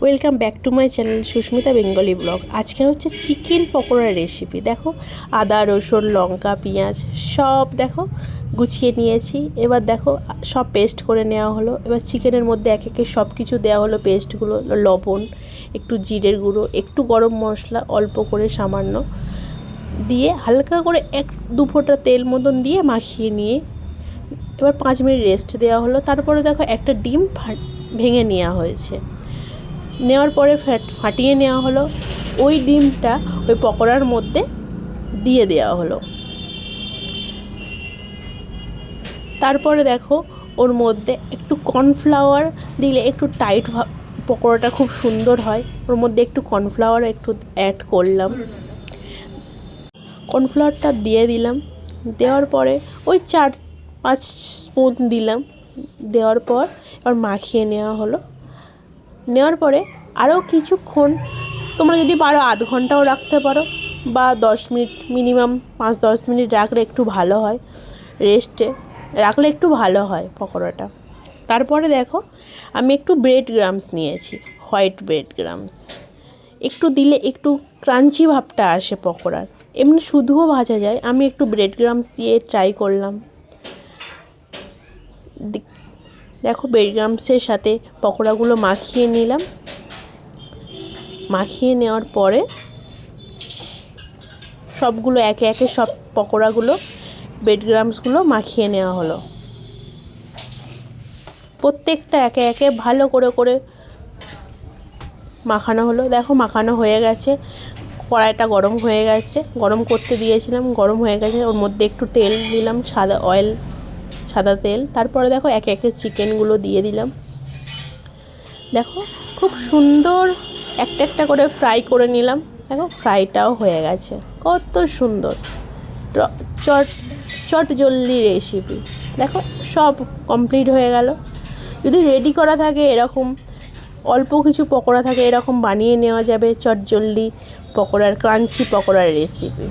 Welcome back to my channel Susmita Bengali blog. আজকে হচ্ছে chicken পকোড়ার recipe. দেখো আদা রসুন লঙ্কা পেঁয়াজ সব দেখো গুছিয়ে নিয়েছি। এবার দেখো সব পেস্ট করে নেওয়া হলো। এবার চিকেনের মধ্যে এক একে সব কিছু দেওয়া হলো, পেস্টগুলো, লবণ, একটু জিরের গুঁড়ো, একটু গরম মশলা অল্প করে সামান্য দিয়ে হালকা করে এক দু ফোঁটা তেল মতন দিয়ে মাখিয়ে নিয়ে এবার 5 মিনিট রেস্ট দেওয়া হলো। তারপরে দেখো একটা ডিম ভেঙে নেওয়া হয়েছে। নেওয়ার পরে ফাটিয়ে নেওয়া হলো। ওই ডিমটা ওই পকোড়ার মধ্যে দিয়ে দেওয়া হলো। তারপরে দেখো ওর মধ্যে একটু কর্নফ্লাওয়ার দিলে একটু টাইট পকোড়াটা খুব সুন্দর হয়। ওর মধ্যে একটু কর্নফ্লাওয়ার একটু অ্যাড করলাম, কর্নফ্লাওয়ারটা দিয়ে দিলাম। দেওয়ার পরে ওই 4-5 স্পুন দিলাম। দেওয়ার পর এবার মাখিয়ে নেওয়া হলো। নেওয়ার পরে আরও কিছুক্ষণ, তোমরা যদি পারো আধ ঘন্টাও রাখতে পারো বা 10 মিনিট, মিনিমাম 5-10 মিনিট রাখলে একটু ভালো হয়। রেস্টে রাখলে একটু ভালো হয় পকোড়াটা। তারপরে দেখো আমি একটু ব্রেড গ্রামস নিয়েছি, হোয়াইট ব্রেড গ্রামস। একটু দিলে একটু ক্রাঞ্চি ভাবটা আসে পকোড়ার। এমনি শুধুও ভাজা যায়, আমি একটু ব্রেড গ্রামস দিয়ে ট্রাই করলাম। দেখো ব্রেড গ্রামসের সাথে পকোড়াগুলো মাখিয়ে নিলাম। মাখিয়ে নেওয়ার পরে সবগুলো একে একে সব পকোড়াগুলো ব্রেড গ্রামসগুলো মাখিয়ে নেওয়া হলো। প্রত্যেকটা একে একে ভালো করে মাখানো হলো। দেখো মাখানো হয়ে গেছে। কড়াইটা গরম হয়ে গেছে, গরম করতে দিয়েছিলাম, গরম হয়ে গেছে। ওর মধ্যে একটু তেল দিলাম, সাদা তেল। তারপরে দেখো একে একে চিকেনগুলো দিয়ে দিলাম। দেখো খুব সুন্দর একটা একটা করে ফ্রাই করে নিলাম। দেখো ফ্রাইটাও হয়ে গেছে, কত সুন্দর চট জলদি রেসিপি। দেখো সব কমপ্লিট হয়ে গেল। যদি রেডি করা থাকে, এরকম অল্প কিছু পকোড়া থাকে, এরকম বানিয়ে নেওয়া যাবে চট জলদি পকোড়ার, ক্রাঞ্চি পকোড়ার রেসিপি।